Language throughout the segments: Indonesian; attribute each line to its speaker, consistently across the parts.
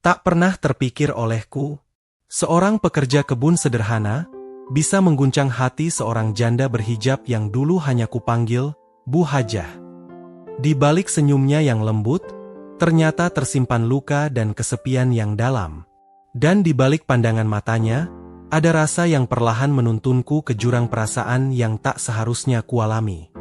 Speaker 1: Tak pernah terpikir olehku, seorang pekerja kebun sederhana bisa mengguncang hati seorang janda berhijab yang dulu hanya kupanggil Bu Hajah. Di balik senyumnya yang lembut, ternyata tersimpan luka dan kesepian yang dalam. Dan di balik pandangan matanya, ada rasa yang perlahan menuntunku ke jurang perasaan yang tak seharusnya kualami.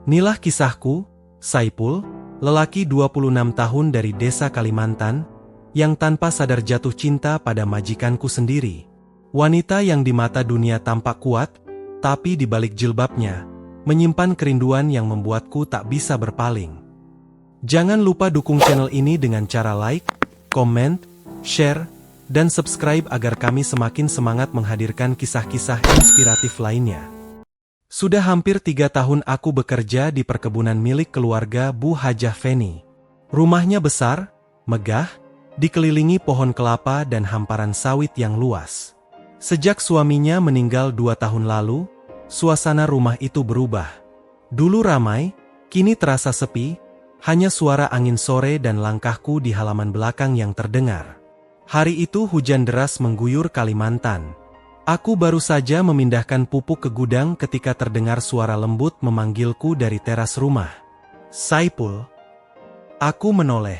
Speaker 1: Inilah kisahku, Saipul, lelaki 26 tahun dari desa Kalimantan, yang tanpa sadar jatuh cinta pada majikanku sendiri. Wanita yang di mata dunia tampak kuat, tapi di balik jilbabnya, menyimpan kerinduan yang membuatku tak bisa berpaling. Jangan lupa dukung channel ini dengan cara like, komen, share, dan subscribe agar kami semakin semangat menghadirkan kisah-kisah inspiratif lainnya. Sudah hampir 3 tahun aku bekerja di perkebunan milik keluarga Bu Hajah Feni. Rumahnya besar, megah, dikelilingi pohon kelapa dan hamparan sawit yang luas. Sejak suaminya meninggal 2 tahun lalu, suasana rumah itu berubah. Dulu ramai, kini terasa sepi, hanya suara angin sore dan langkahku di halaman belakang yang terdengar. Hari itu hujan deras mengguyur Kalimantan. Aku baru saja memindahkan pupuk ke gudang ketika terdengar suara lembut memanggilku dari teras rumah. Saipul. Aku menoleh.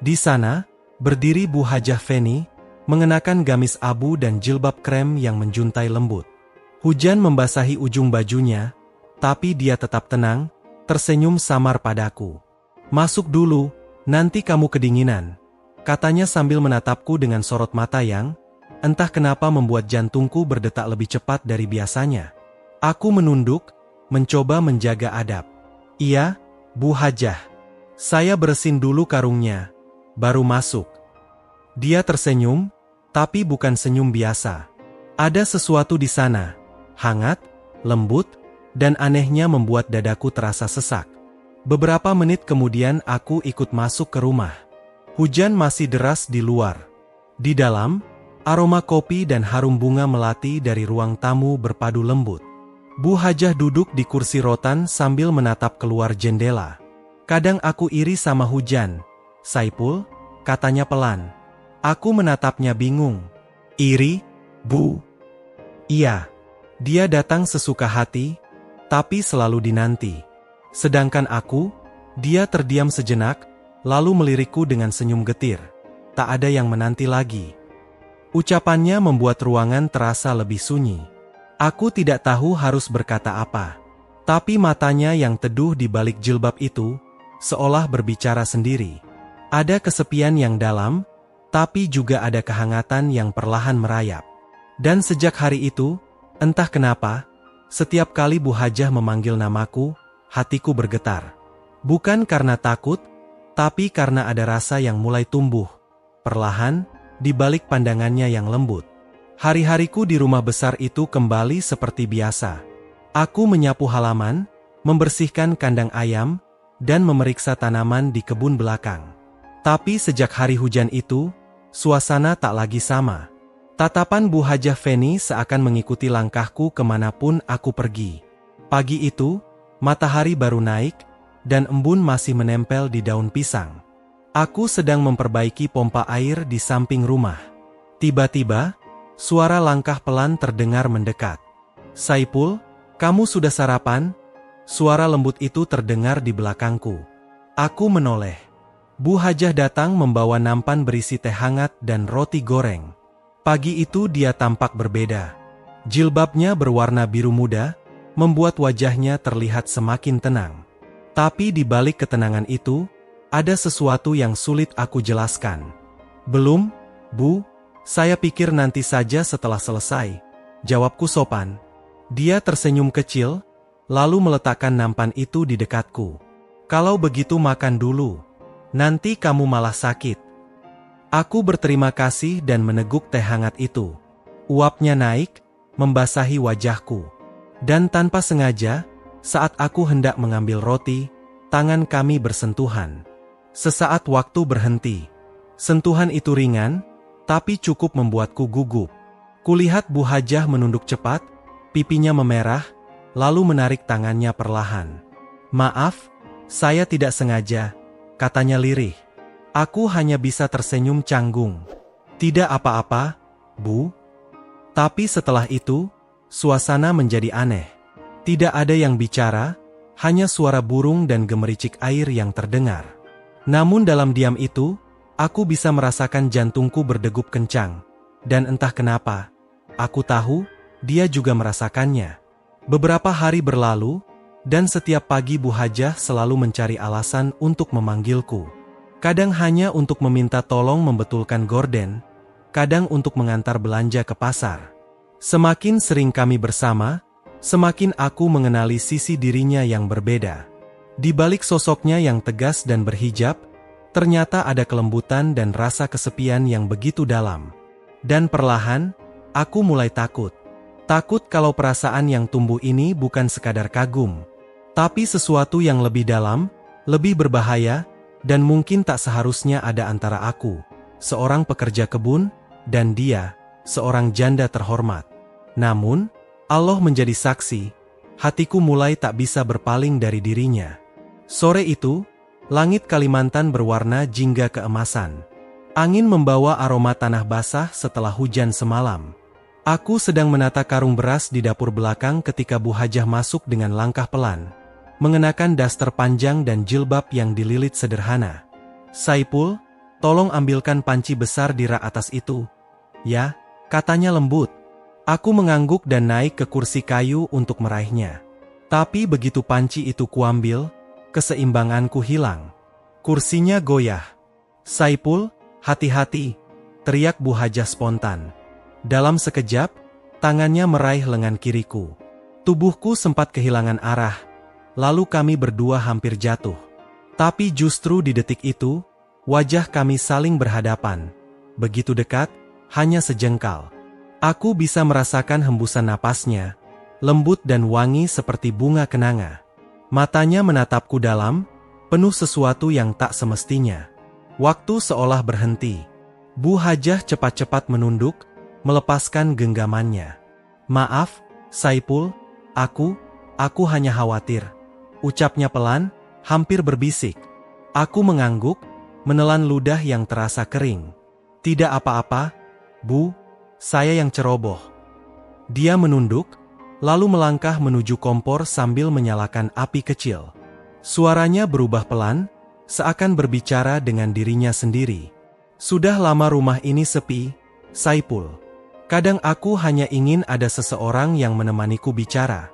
Speaker 1: Di sana, berdiri Bu Hajah Feni, mengenakan gamis abu dan jilbab krem yang menjuntai lembut. Hujan membasahi ujung bajunya, tapi dia tetap tenang, tersenyum samar padaku. "Masuk dulu, nanti kamu kedinginan," katanya sambil menatapku dengan sorot mata yang, entah kenapa membuat jantungku berdetak lebih cepat dari biasanya. Aku menunduk, mencoba menjaga adab. "Iya, Bu Hajah. Saya beresin dulu karungnya, baru masuk." Dia tersenyum, tapi bukan senyum biasa. Ada sesuatu di sana, hangat, lembut, dan anehnya membuat dadaku terasa sesak. Beberapa menit kemudian aku ikut masuk ke rumah. Hujan masih deras di luar. Di dalam, aroma kopi dan harum bunga melati dari ruang tamu berpadu lembut. Bu Hajah duduk di kursi rotan sambil menatap keluar jendela. "Kadang aku iri sama hujan, Saipul," katanya pelan. Aku menatapnya bingung. "Iri, Bu?" "Iya." Dia datang sesuka hati, tapi selalu dinanti. Sedangkan aku, dia terdiam sejenak, lalu melirikku dengan senyum getir. "Tak ada yang menanti lagi." Ucapannya membuat ruangan terasa lebih sunyi. Aku tidak tahu harus berkata apa. Tapi matanya yang teduh di balik jilbab itu, seolah berbicara sendiri. Ada kesepian yang dalam, tapi juga ada kehangatan yang perlahan merayap. Dan sejak hari itu, entah kenapa, setiap kali Bu Hajah memanggil namaku, hatiku bergetar. Bukan karena takut, tapi karena ada rasa yang mulai tumbuh, perlahan, di balik pandangannya yang lembut. Hari-hariku di rumah besar itu kembali seperti biasa. Aku menyapu halaman, membersihkan kandang ayam, dan memeriksa tanaman di kebun belakang. Tapi sejak hari hujan itu, suasana tak lagi sama. Tatapan Bu Hajah Feni seakan mengikuti langkahku kemanapun aku pergi. Pagi itu, matahari baru naik, dan embun masih menempel di daun pisang. Aku sedang memperbaiki pompa air di samping rumah. Tiba-tiba, suara langkah pelan terdengar mendekat. "Saipul, kamu sudah sarapan?" Suara lembut itu terdengar di belakangku. Aku menoleh. Bu Hajah datang membawa nampan berisi teh hangat dan roti goreng. Pagi itu dia tampak berbeda. Jilbabnya berwarna biru muda, membuat wajahnya terlihat semakin tenang. Tapi di balik ketenangan itu, ada sesuatu yang sulit aku jelaskan. "Belum, Bu, saya pikir nanti saja setelah selesai," jawabku sopan. Dia tersenyum kecil, lalu meletakkan nampan itu di dekatku. "Kalau begitu makan dulu. Nanti kamu malah sakit." Aku berterima kasih dan meneguk teh hangat itu. Uapnya naik, membasahi wajahku. Dan tanpa sengaja, saat aku hendak mengambil roti, tangan kami bersentuhan. Sesaat waktu berhenti. Sentuhan itu ringan, tapi cukup membuatku gugup. Kulihat Bu Hajah menunduk cepat, pipinya memerah, lalu menarik tangannya perlahan. "Maaf, saya tidak sengaja," katanya lirih. Aku hanya bisa tersenyum canggung. Tidak apa-apa, Bu. Tapi setelah itu, suasana menjadi aneh. Tidak ada yang bicara, hanya suara burung dan gemericik air yang terdengar. Namun dalam diam itu, aku bisa merasakan jantungku berdegup kencang. Dan entah kenapa, aku tahu, dia juga merasakannya. Beberapa hari berlalu, dan setiap pagi Bu Hajah selalu mencari alasan untuk memanggilku. Kadang hanya untuk meminta tolong membetulkan gorden, kadang untuk mengantar belanja ke pasar. Semakin sering kami bersama, semakin aku mengenali sisi dirinya yang berbeda. Di balik sosoknya yang tegas dan berhijab, ternyata ada kelembutan dan rasa kesepian yang begitu dalam. Dan perlahan, aku mulai takut. Takut kalau perasaan yang tumbuh ini bukan sekadar kagum, tapi sesuatu yang lebih dalam, lebih berbahaya, dan mungkin tak seharusnya ada antara aku, seorang pekerja kebun, dan dia, seorang janda terhormat. Namun, Allah menjadi saksi, hatiku mulai tak bisa berpaling dari dirinya. Sore itu, langit Kalimantan berwarna jingga keemasan. Angin membawa aroma tanah basah setelah hujan semalam. Aku sedang menata karung beras di dapur belakang ketika Bu Hajah masuk dengan langkah pelan, mengenakan daster panjang dan jilbab yang dililit sederhana. "Saipul, tolong ambilkan panci besar di rak atas itu." "Ya," katanya lembut. Aku mengangguk dan naik ke kursi kayu untuk meraihnya. Tapi begitu panci itu kuambil, keseimbanganku hilang. Kursinya goyah. "Saipul, hati-hati," teriak Bu Hajah spontan. Dalam sekejap, tangannya meraih lengan kiriku. Tubuhku sempat kehilangan arah. Lalu kami berdua hampir jatuh. Tapi justru di detik itu, wajah kami saling berhadapan. Begitu dekat, hanya sejengkal. Aku bisa merasakan hembusan napasnya, lembut dan wangi seperti bunga kenanga. Matanya menatapku dalam, penuh sesuatu yang tak semestinya. Waktu seolah berhenti. Bu Hajah cepat-cepat menunduk, melepaskan genggamannya. "Maaf, Saipul, aku hanya khawatir," ucapnya pelan, hampir berbisik. Aku mengangguk, menelan ludah yang terasa kering. "Tidak apa-apa, Bu, saya yang ceroboh." Dia menunduk, lalu melangkah menuju kompor sambil menyalakan api kecil. Suaranya berubah pelan, seakan berbicara dengan dirinya sendiri. "Sudah lama rumah ini sepi, Saipul. Kadang aku hanya ingin ada seseorang yang menemaniku bicara."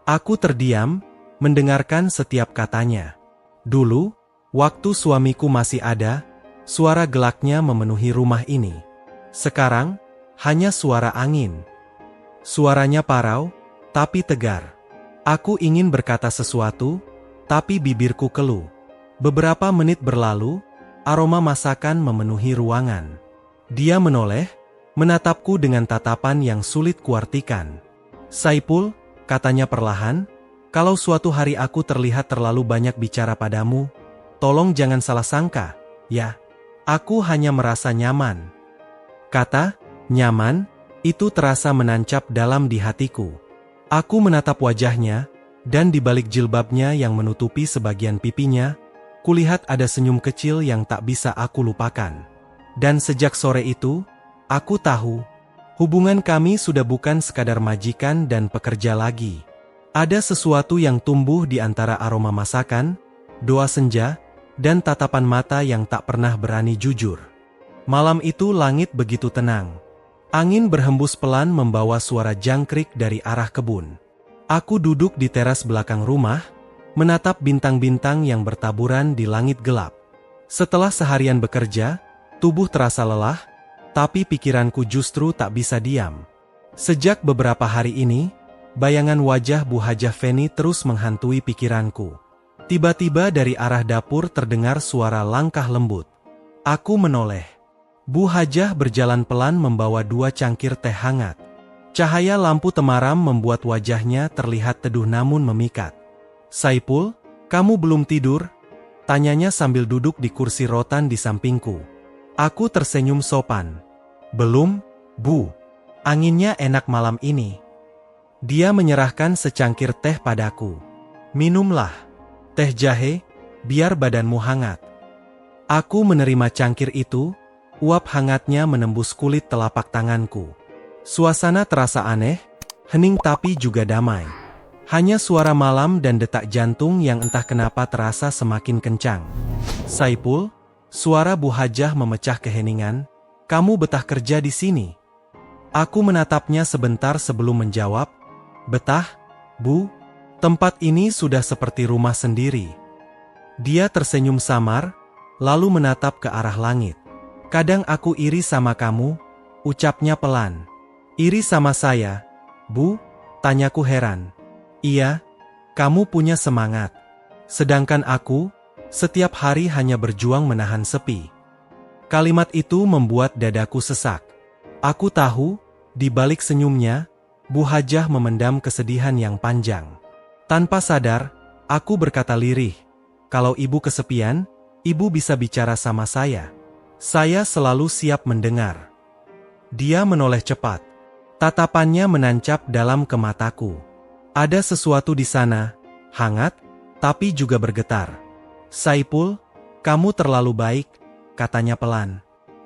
Speaker 1: Aku terdiam, mendengarkan setiap katanya. Dulu, waktu suamiku masih ada, suara gelaknya memenuhi rumah ini. Sekarang, hanya suara angin. Suaranya parau, tapi tegar. Aku ingin berkata sesuatu, tapi bibirku keluh. Beberapa menit berlalu, aroma masakan memenuhi ruangan. Dia menoleh, menatapku dengan tatapan yang sulit kuartikan. "Saipul," katanya perlahan, "kalau suatu hari aku terlihat terlalu banyak bicara padamu, tolong jangan salah sangka, ya. Aku hanya merasa nyaman." Kata "nyaman" itu terasa menancap dalam di hatiku. Aku menatap wajahnya, dan di balik jilbabnya yang menutupi sebagian pipinya, kulihat ada senyum kecil yang tak bisa aku lupakan. Dan sejak sore itu, aku tahu, hubungan kami sudah bukan sekadar majikan dan pekerja lagi. Ada sesuatu yang tumbuh di antara aroma masakan, doa senja, dan tatapan mata yang tak pernah berani jujur. Malam itu langit begitu tenang. Angin berhembus pelan membawa suara jangkrik dari arah kebun. Aku duduk di teras belakang rumah, menatap bintang-bintang yang bertaburan di langit gelap. Setelah seharian bekerja, tubuh terasa lelah, tapi pikiranku justru tak bisa diam. Sejak beberapa hari ini, bayangan wajah Bu Hajah Feni terus menghantui pikiranku. Tiba-tiba dari arah dapur terdengar suara langkah lembut. Aku menoleh. Bu Hajah berjalan pelan membawa 2 cangkir teh hangat. Cahaya lampu temaram membuat wajahnya terlihat teduh namun memikat. "Saipul, kamu belum tidur?" tanyanya sambil duduk di kursi rotan di sampingku. Aku tersenyum sopan. "Belum, Bu. Anginnya enak malam ini." Dia menyerahkan secangkir teh padaku. "Minumlah. Teh jahe, biar badanmu hangat." Aku menerima cangkir itu, uap hangatnya menembus kulit telapak tanganku. Suasana terasa aneh, hening tapi juga damai. Hanya suara malam dan detak jantung yang entah kenapa terasa semakin kencang. Saipul, suara Bu Hajah memecah keheningan, "Kamu betah kerja di sini?" Aku menatapnya sebentar sebelum menjawab, "Betah, Bu. Tempat ini sudah seperti rumah sendiri." Dia tersenyum samar, lalu menatap ke arah langit. "Kadang aku iri sama kamu," ucapnya pelan. "Iri sama saya, Bu?" tanyaku heran. "Iya, kamu punya semangat. Sedangkan aku, setiap hari hanya berjuang menahan sepi." Kalimat itu membuat dadaku sesak. Aku tahu, di balik senyumnya, Bu Hajah memendam kesedihan yang panjang. Tanpa sadar, aku berkata lirih, "Kalau ibu kesepian, ibu bisa bicara sama saya. Saya selalu siap mendengar." Dia menoleh cepat. Tatapannya menancap dalam ke mataku. Ada sesuatu di sana, hangat, tapi juga bergetar. "Saipul, kamu terlalu baik," katanya pelan.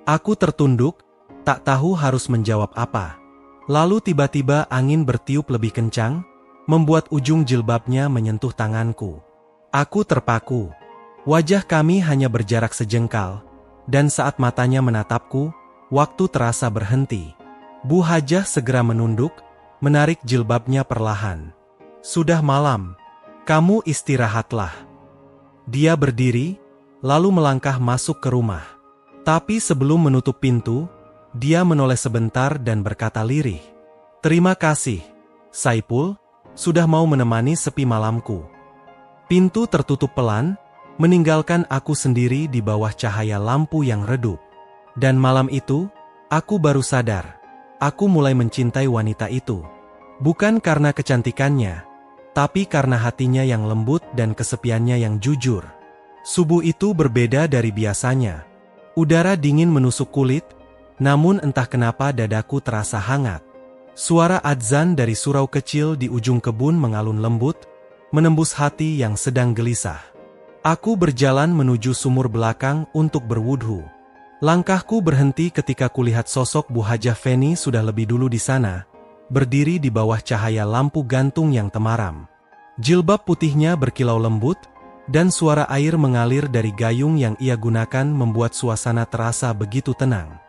Speaker 1: Aku tertunduk, tak tahu harus menjawab apa. Lalu tiba-tiba angin bertiup lebih kencang, membuat ujung jilbabnya menyentuh tanganku. Aku terpaku. Wajah kami hanya berjarak sejengkal, dan saat matanya menatapku, waktu terasa berhenti. Bu Hajah segera menunduk, menarik jilbabnya perlahan. "Sudah malam, kamu istirahatlah." Dia berdiri, lalu melangkah masuk ke rumah. Tapi sebelum menutup pintu, dia menoleh sebentar dan berkata lirih, "Terima kasih, Saipul, sudah mau menemani sepi malamku." Pintu tertutup pelan, meninggalkan aku sendiri di bawah cahaya lampu yang redup. Dan malam itu, aku baru sadar, aku mulai mencintai wanita itu. Bukan karena kecantikannya, tapi karena hatinya yang lembut dan kesepiannya yang jujur. Subuh itu berbeda dari biasanya. Udara dingin menusuk kulit, namun entah kenapa dadaku terasa hangat. Suara adzan dari surau kecil di ujung kebun mengalun lembut, menembus hati yang sedang gelisah. Aku berjalan menuju sumur belakang untuk berwudhu. Langkahku berhenti ketika kulihat sosok Bu Hajah Feni sudah lebih dulu di sana, berdiri di bawah cahaya lampu gantung yang temaram. Jilbab putihnya berkilau lembut, dan suara air mengalir dari gayung yang ia gunakan membuat suasana terasa begitu tenang.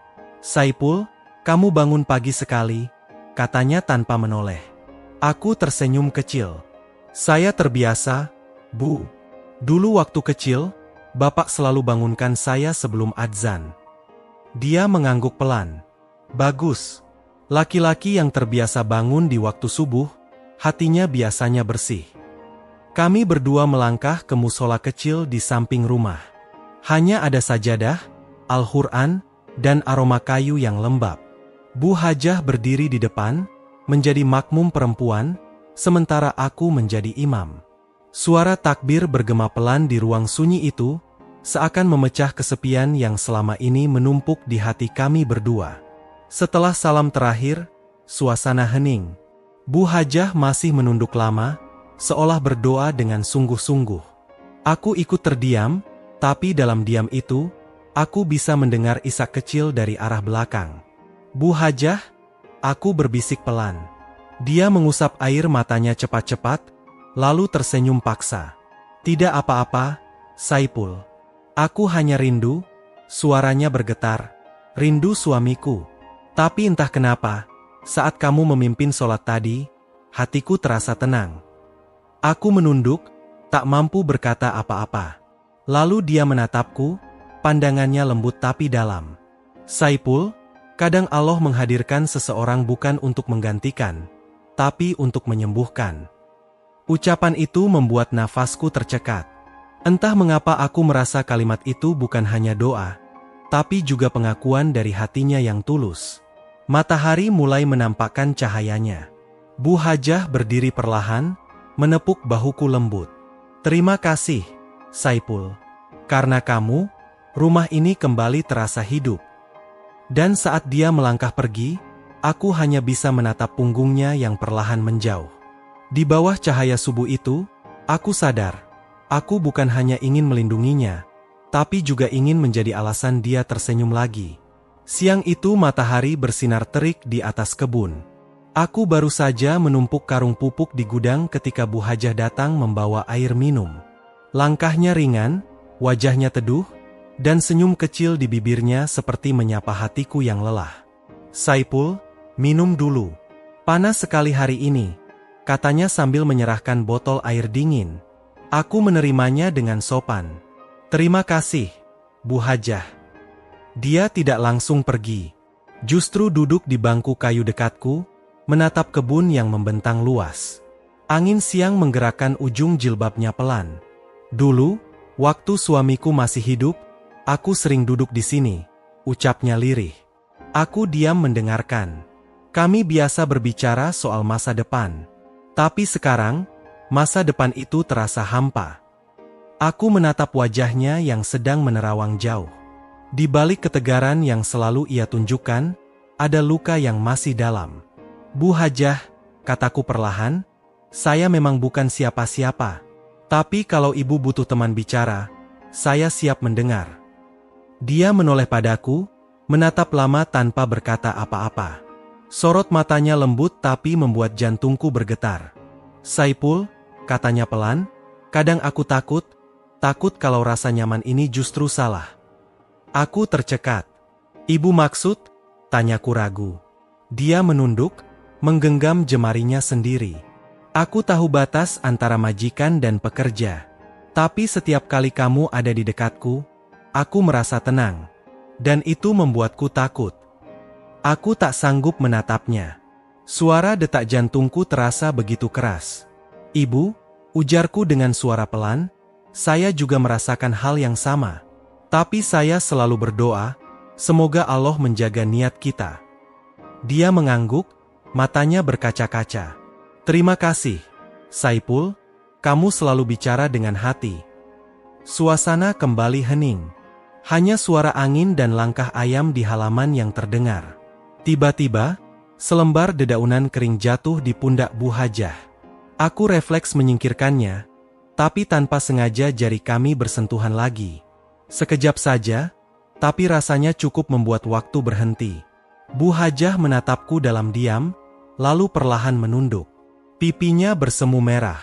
Speaker 1: "Saipul, kamu bangun pagi sekali," katanya tanpa menoleh. Aku tersenyum kecil. "Saya terbiasa, Bu. Dulu waktu kecil, Bapak selalu bangunkan saya sebelum adzan." Dia mengangguk pelan. "Bagus. Laki-laki yang terbiasa bangun di waktu subuh, hatinya biasanya bersih." Kami berdua melangkah ke musola kecil di samping rumah. Hanya ada sajadah, Al-Quran, dan aroma kayu yang lembab. Bu Hajah berdiri di depan, menjadi makmum perempuan, sementara aku menjadi imam. Suara takbir bergema pelan di ruang sunyi itu, seakan memecah kesepian yang selama ini menumpuk di hati kami berdua. Setelah salam terakhir, suasana hening. Bu Hajah masih menunduk lama, seolah berdoa dengan sungguh-sungguh. Aku ikut terdiam, tapi dalam diam itu, aku bisa mendengar isak kecil dari arah belakang. "Bu Hajah?" Aku berbisik pelan. Dia mengusap air matanya cepat-cepat, lalu tersenyum paksa. "Tidak apa-apa, Saipul. Aku hanya rindu," suaranya bergetar, "rindu suamiku. Tapi entah kenapa, saat kamu memimpin sholat tadi, hatiku terasa tenang." Aku menunduk, tak mampu berkata apa-apa. Lalu dia menatapku, pandangannya lembut tapi dalam. "Saipul, kadang Allah menghadirkan seseorang bukan untuk menggantikan, tapi untuk menyembuhkan." Ucapan itu membuat nafasku tercekat. Entah mengapa aku merasa kalimat itu bukan hanya doa, tapi juga pengakuan dari hatinya yang tulus. Matahari mulai menampakkan cahayanya. Bu Hajah berdiri perlahan, menepuk bahuku lembut. "Terima kasih, Saipul. Karena kamu, rumah ini kembali terasa hidup." Dan saat dia melangkah pergi, aku hanya bisa menatap punggungnya yang perlahan menjauh. Di bawah cahaya subuh itu, aku sadar, aku bukan hanya ingin melindunginya, tapi juga ingin menjadi alasan dia tersenyum lagi. Siang itu matahari bersinar terik di atas kebun. Aku baru saja menumpuk karung pupuk di gudang ketika Bu Hajah datang membawa air minum. Langkahnya ringan, wajahnya teduh, dan senyum kecil di bibirnya seperti menyapa hatiku yang lelah. "Saipul, minum dulu. Panas sekali hari ini," katanya sambil menyerahkan botol air dingin. Aku menerimanya dengan sopan. "Terima kasih, Bu Hajah." Dia tidak langsung pergi. Justru duduk di bangku kayu dekatku, menatap kebun yang membentang luas. Angin siang menggerakkan ujung jilbabnya pelan. "Dulu, waktu suamiku masih hidup, aku sering duduk di sini," ucapnya lirih. Aku diam mendengarkan. Kami biasa berbicara soal masa depan. Tapi sekarang, masa depan itu terasa hampa. Aku menatap wajahnya yang sedang menerawang jauh. Di balik ketegaran yang selalu ia tunjukkan, ada luka yang masih dalam. "Bu Hajah," kataku perlahan, "saya memang bukan siapa-siapa. Tapi kalau ibu butuh teman bicara, saya siap mendengar." Dia menoleh padaku, menatap lama tanpa berkata apa-apa. Sorot matanya lembut tapi membuat jantungku bergetar. "Saipul," katanya pelan, "kadang aku takut kalau rasa nyaman ini justru salah." Aku tercekat. "Ibu maksud?" tanyaku ragu. Dia menunduk, menggenggam jemarinya sendiri. "Aku tahu batas antara majikan dan pekerja. Tapi setiap kali kamu ada di dekatku, aku merasa tenang. Dan itu membuatku takut." Aku tak sanggup menatapnya. Suara detak jantungku terasa begitu keras. "Ibu," ujarku dengan suara pelan, "saya juga merasakan hal yang sama. Tapi saya selalu berdoa, semoga Allah menjaga niat kita." Dia mengangguk, matanya berkaca-kaca. "Terima kasih, Saipul, kamu selalu bicara dengan hati." Suasana kembali hening. Hanya suara angin dan langkah ayam di halaman yang terdengar. Tiba-tiba, selembar dedaunan kering jatuh di pundak Bu Hajah. Aku refleks menyingkirkannya, tapi tanpa sengaja jari kami bersentuhan lagi. Sekejap saja, tapi rasanya cukup membuat waktu berhenti. Bu Hajah menatapku dalam diam, lalu perlahan menunduk. Pipinya bersemu merah.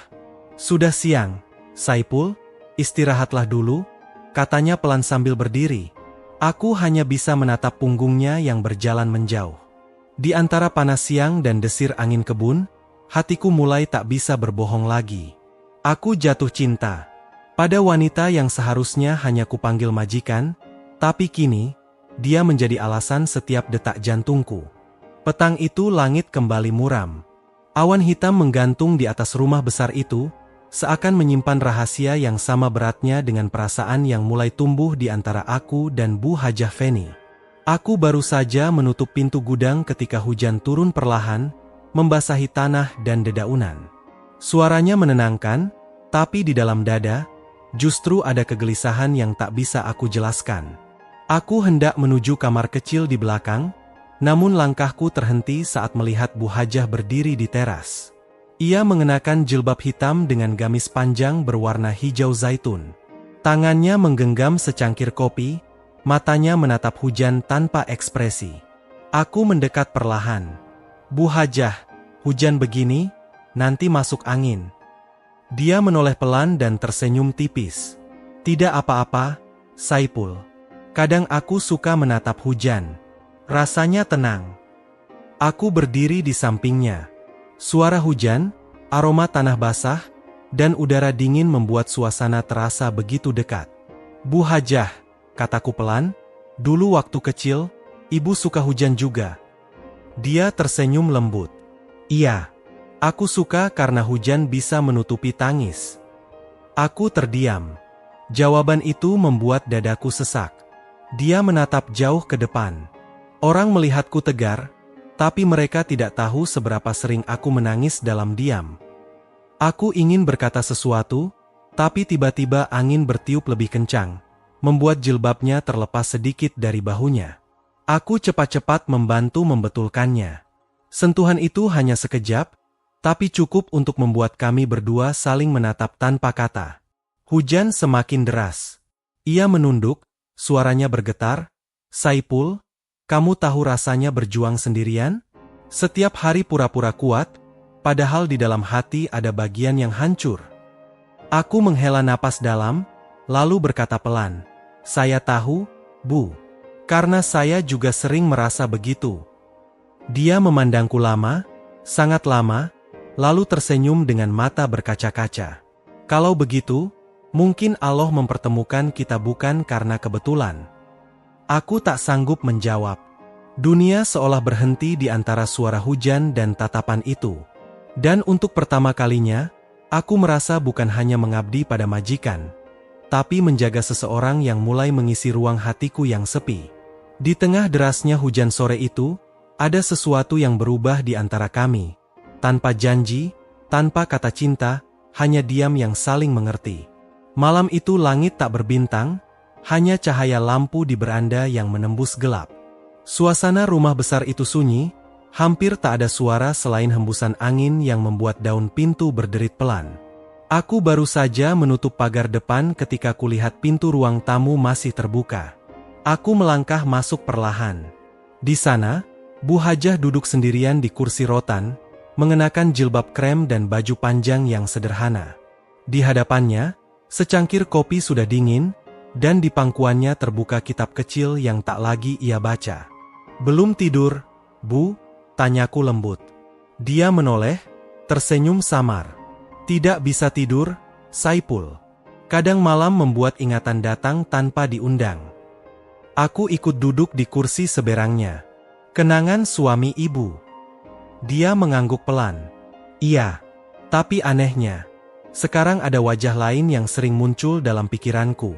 Speaker 1: "Sudah siang, Saipul, istirahatlah dulu," katanya pelan sambil berdiri. Aku hanya bisa menatap punggungnya yang berjalan menjauh. Di antara panas siang dan desir angin kebun, hatiku mulai tak bisa berbohong lagi. Aku jatuh cinta pada wanita yang seharusnya hanya kupanggil majikan, tapi kini, dia menjadi alasan setiap detak jantungku. Petang itu langit kembali muram. Awan hitam menggantung di atas rumah besar itu, seakan menyimpan rahasia yang sama beratnya dengan perasaan yang mulai tumbuh di antara aku dan Bu Hajah Feni. Aku baru saja menutup pintu gudang ketika hujan turun perlahan, membasahi tanah dan dedaunan. Suaranya menenangkan, tapi di dalam dada, justru ada kegelisahan yang tak bisa aku jelaskan. Aku hendak menuju kamar kecil di belakang, namun langkahku terhenti saat melihat Bu Hajah berdiri di teras. Ia mengenakan jilbab hitam dengan gamis panjang berwarna hijau zaitun. Tangannya menggenggam secangkir kopi, matanya menatap hujan tanpa ekspresi. Aku mendekat perlahan. "Bu Hajah, hujan begini, nanti masuk angin." Dia menoleh pelan dan tersenyum tipis. "Tidak apa-apa, Saipul. Kadang aku suka menatap hujan. Rasanya tenang." Aku berdiri di sampingnya. Suara hujan, aroma tanah basah, dan udara dingin membuat suasana terasa begitu dekat. "Bu Hajah," kataku pelan, "dulu waktu kecil, ibu suka hujan juga." Dia tersenyum lembut. "Iya, aku suka karena hujan bisa menutupi tangis." Aku terdiam. Jawaban itu membuat dadaku sesak. Dia menatap jauh ke depan. Orang melihatku tegar, tapi mereka tidak tahu seberapa sering aku menangis dalam diam. Aku ingin berkata sesuatu, tapi tiba-tiba angin bertiup lebih kencang, membuat jilbabnya terlepas sedikit dari bahunya. Aku cepat-cepat membantu membetulkannya. Sentuhan itu hanya sekejap, tapi cukup untuk membuat kami berdua saling menatap tanpa kata. Hujan semakin deras. Ia menunduk, suaranya bergetar, "Saipul, kamu tahu rasanya berjuang sendirian? Setiap hari pura-pura kuat, padahal di dalam hati ada bagian yang hancur." Aku menghela napas dalam, lalu berkata pelan, "Saya tahu, Bu. Karena saya juga sering merasa begitu." Dia memandangku lama, sangat lama, lalu tersenyum dengan mata berkaca-kaca. "Kalau begitu, mungkin Allah mempertemukan kita bukan karena kebetulan." Aku tak sanggup menjawab. Dunia seolah berhenti di antara suara hujan dan tatapan itu. Dan untuk pertama kalinya, aku merasa bukan hanya mengabdi pada majikan, tapi menjaga seseorang yang mulai mengisi ruang hatiku yang sepi. Di tengah derasnya hujan sore itu, ada sesuatu yang berubah di antara kami. Tanpa janji, tanpa kata cinta, hanya diam yang saling mengerti. Malam itu langit tak berbintang, hanya cahaya lampu di beranda yang menembus gelap. Suasana rumah besar itu sunyi, hampir tak ada suara selain hembusan angin yang membuat daun pintu berderit pelan. Aku baru saja menutup pagar depan ketika kulihat pintu ruang tamu masih terbuka. Aku melangkah masuk perlahan. Di sana, Bu Hajah duduk sendirian di kursi rotan, mengenakan jilbab krem dan baju panjang yang sederhana. Di hadapannya, secangkir kopi sudah dingin, dan di pangkuannya terbuka kitab kecil yang tak lagi ia baca. "Belum tidur, Bu?" tanyaku lembut. Dia menoleh, tersenyum samar. "Tidak bisa tidur, Saipul. Kadang malam membuat ingatan datang tanpa diundang." Aku ikut duduk di kursi seberangnya. "Kenangan suami ibu." Dia mengangguk pelan. "Iya, tapi anehnya, sekarang ada wajah lain yang sering muncul dalam pikiranku."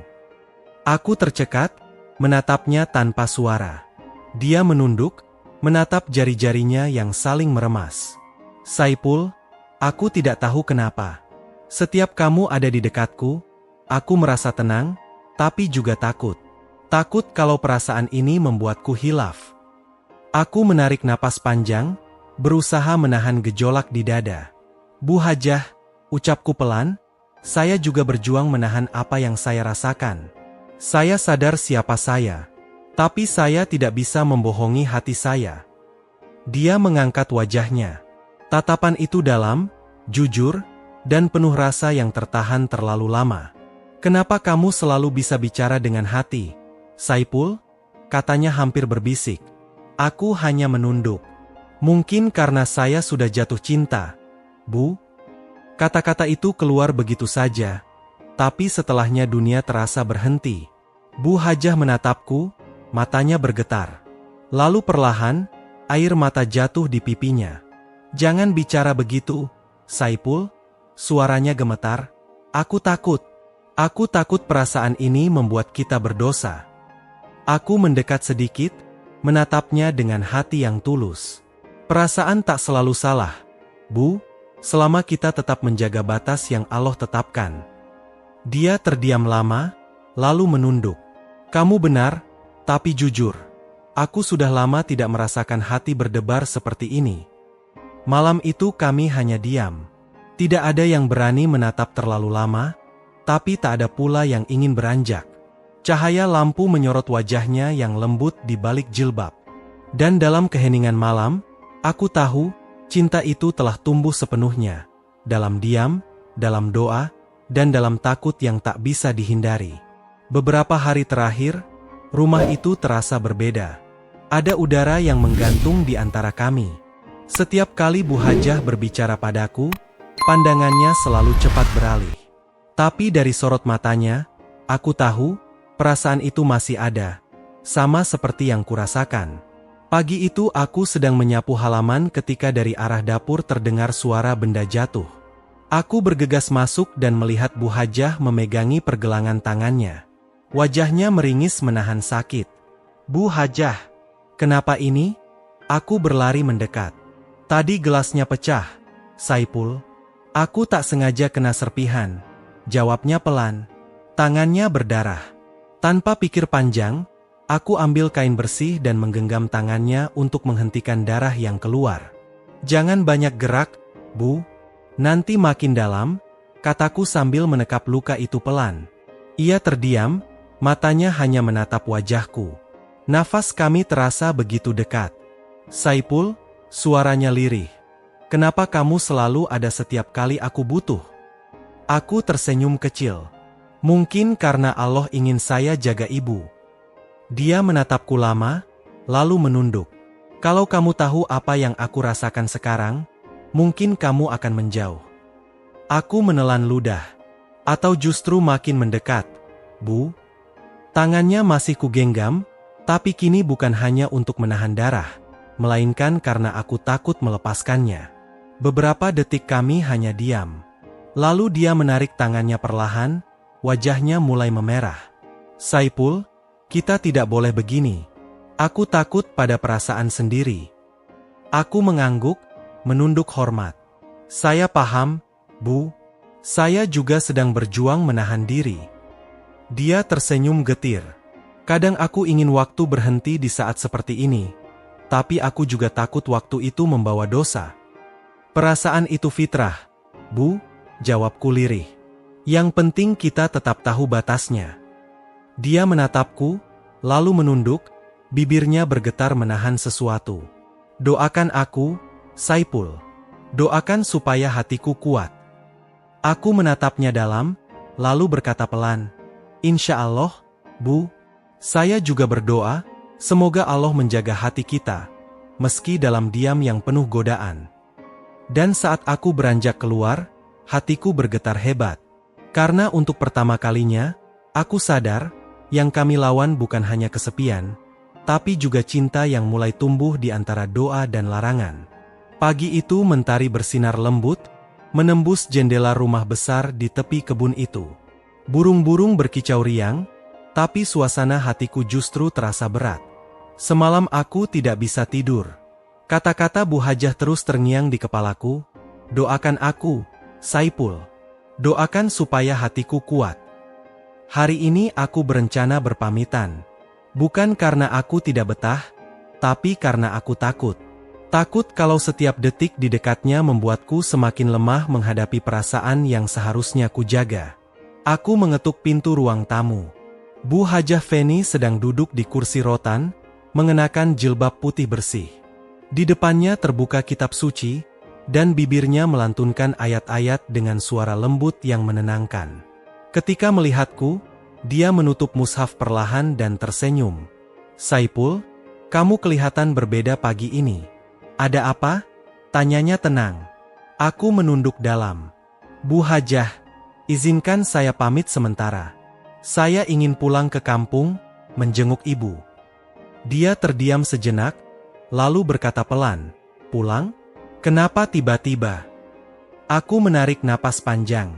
Speaker 1: Aku tercekat, menatapnya tanpa suara. Dia menunduk, menatap jari-jarinya yang saling meremas. "Saipul, aku tidak tahu kenapa. Setiap kamu ada di dekatku, aku merasa tenang, tapi juga takut. Takut kalau perasaan ini membuatku hilaf." Aku menarik napas panjang, berusaha menahan gejolak di dada. "Bu Hajah," ucapku pelan, "saya juga berjuang menahan apa yang saya rasakan. Saya sadar siapa saya, tapi saya tidak bisa membohongi hati saya." Dia mengangkat wajahnya. Tatapan itu dalam, jujur, dan penuh rasa yang tertahan terlalu lama. "Kenapa kamu selalu bisa bicara dengan hati, Saipul?" katanya hampir berbisik. Aku hanya menunduk. "Mungkin karena saya sudah jatuh cinta, Bu." Kata-kata itu keluar begitu saja, tapi setelahnya dunia terasa berhenti. Bu Hajah menatapku, matanya bergetar. Lalu perlahan, air mata jatuh di pipinya. "Jangan bicara begitu, Saipul." Suaranya gemetar. "Aku takut. Aku takut perasaan ini membuat kita berdosa." Aku mendekat sedikit, menatapnya dengan hati yang tulus. "Perasaan tak selalu salah, Bu, selama kita tetap menjaga batas yang Allah tetapkan." Dia terdiam lama, lalu menunduk. "Kamu benar, tapi jujur, aku sudah lama tidak merasakan hati berdebar seperti ini." Malam itu kami hanya diam. Tidak ada yang berani menatap terlalu lama, tapi tak ada pula yang ingin beranjak. Cahaya lampu menyorot wajahnya yang lembut di balik jilbab. Dan dalam keheningan malam, aku tahu, cinta itu telah tumbuh sepenuhnya. Dalam diam, dalam doa, dan dalam takut yang tak bisa dihindari. Beberapa hari terakhir, rumah itu terasa berbeda. Ada udara yang menggantung di antara kami. Setiap kali Bu Hajah berbicara padaku, pandangannya selalu cepat beralih. Tapi dari sorot matanya, aku tahu, perasaan itu masih ada, sama seperti yang kurasakan. Pagi itu aku sedang menyapu halaman ketika dari arah dapur terdengar suara benda jatuh. Aku bergegas masuk dan melihat Bu Hajah memegangi pergelangan tangannya. Wajahnya meringis menahan sakit. "Bu Hajah, kenapa ini?" Aku berlari mendekat. "Tadi gelasnya pecah, Saipul." "Aku tak sengaja kena serpihan," jawabnya pelan. Tangannya berdarah. Tanpa pikir panjang, aku ambil kain bersih dan menggenggam tangannya untuk menghentikan darah yang keluar. "Jangan banyak gerak, Bu. Nanti makin dalam," kataku sambil menekap luka itu pelan. Ia terdiam, Matanya hanya menatap wajahku. Nafas kami terasa begitu dekat. Saipul, suaranya lirih. Kenapa kamu selalu ada setiap kali aku butuh? Aku tersenyum kecil. Mungkin karena Allah ingin saya jaga ibu. Dia menatapku lama, lalu menunduk. Kalau kamu tahu apa yang aku rasakan sekarang, mungkin kamu akan menjauh. Aku menelan ludah. Atau justru makin mendekat, Bu? Tangannya masih kugenggam, tapi kini bukan hanya untuk menahan darah, melainkan karena aku takut melepaskannya. Beberapa detik kami hanya diam. Lalu dia menarik tangannya perlahan, wajahnya mulai memerah. Saipul, kita tidak boleh begini. Aku takut pada perasaan sendiri. Aku mengangguk, menunduk hormat. Saya paham, Bu. Saya juga sedang berjuang menahan diri. Dia tersenyum getir. Kadang aku ingin waktu berhenti di saat seperti ini, tapi aku juga takut waktu itu membawa dosa. Perasaan itu fitrah, Bu, jawabku lirih. Yang penting kita tetap tahu batasnya. Dia menatapku, lalu menunduk, bibirnya bergetar menahan sesuatu. Doakan aku, Saipul. Doakan supaya hatiku kuat. Aku menatapnya dalam, lalu berkata pelan, Insya Allah, Bu. Saya juga berdoa, semoga Allah menjaga hati kita, meski dalam diam yang penuh godaan. Dan saat aku beranjak keluar, hatiku bergetar hebat. Karena untuk pertama kalinya, aku sadar, yang kami lawan bukan hanya kesepian, tapi juga cinta yang mulai tumbuh di antara doa dan larangan. Pagi itu mentari bersinar lembut, menembus jendela rumah besar di tepi kebun itu. Burung-burung berkicau riang, tapi suasana hatiku justru terasa berat. Semalam aku tidak bisa tidur. Kata-kata Bu Hajah terus terngiang di kepalaku, doakan aku, Saipul. Doakan supaya hatiku kuat. Hari ini aku berencana berpamitan. Bukan karena aku tidak betah, tapi karena aku takut. Takut kalau setiap detik di dekatnya membuatku semakin lemah menghadapi perasaan yang seharusnya kujaga. Aku mengetuk pintu ruang tamu. Bu Hajah Feni sedang duduk di kursi rotan, mengenakan jilbab putih bersih. Di depannya terbuka kitab suci, dan bibirnya melantunkan ayat-ayat dengan suara lembut yang menenangkan. Ketika melihatku, dia menutup mushaf perlahan dan tersenyum. Saipul, kamu kelihatan berbeda pagi ini. Ada apa? Tanyanya tenang. Aku menunduk dalam. Bu Hajah, izinkan saya pamit sementara. Saya ingin pulang ke kampung, menjenguk ibu. Dia terdiam sejenak, lalu berkata pelan, pulang? Kenapa tiba-tiba? Aku menarik napas panjang.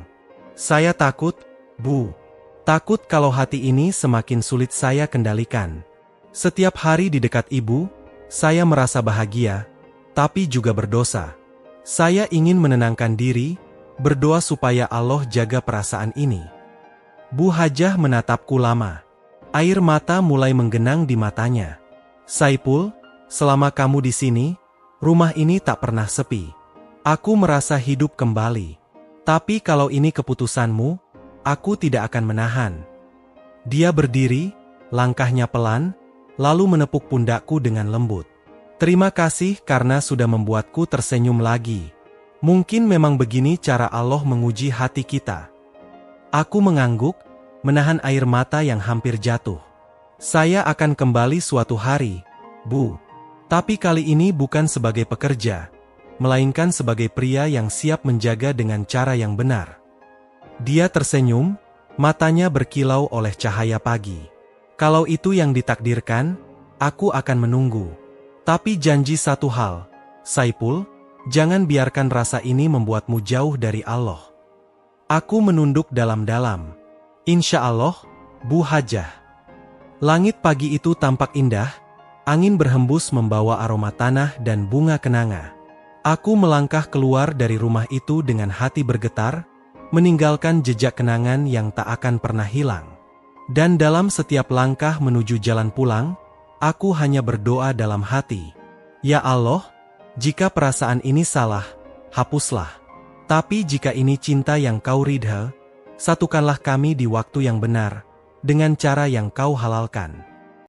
Speaker 1: Saya takut, Bu. Takut kalau hati ini semakin sulit saya kendalikan. Setiap hari di dekat ibu, saya merasa bahagia, tapi juga berdosa. Saya ingin menenangkan diri, berdoa supaya Allah jaga perasaan ini. Bu Hajah menatapku lama. Air mata mulai menggenang di matanya. Saipul, selama kamu di sini, rumah ini tak pernah sepi. Aku merasa hidup kembali. Tapi kalau ini keputusanmu, aku tidak akan menahan. Dia berdiri, langkahnya pelan, lalu menepuk pundakku dengan lembut. Terima kasih karena sudah membuatku tersenyum lagi. Mungkin memang begini cara Allah menguji hati kita. Aku mengangguk, menahan air mata yang hampir jatuh. Saya akan kembali suatu hari, Bu. Tapi kali ini bukan sebagai pekerja, melainkan sebagai pria yang siap menjaga dengan cara yang benar. Dia tersenyum, matanya berkilau oleh cahaya pagi. Kalau itu yang ditakdirkan, aku akan menunggu. Tapi janji satu hal, Saipul, jangan biarkan rasa ini membuatmu jauh dari Allah. Aku menunduk dalam-dalam. Insya Allah, Bu Hajah. Langit pagi itu tampak indah, angin berhembus membawa aroma tanah dan bunga kenanga. Aku melangkah keluar dari rumah itu dengan hati bergetar, meninggalkan jejak kenangan yang tak akan pernah hilang. Dan dalam setiap langkah menuju jalan pulang, aku hanya berdoa dalam hati. Ya Allah, jika perasaan ini salah, hapuslah. Tapi jika ini cinta yang kau ridha, satukanlah kami di waktu yang benar, dengan cara yang kau halalkan.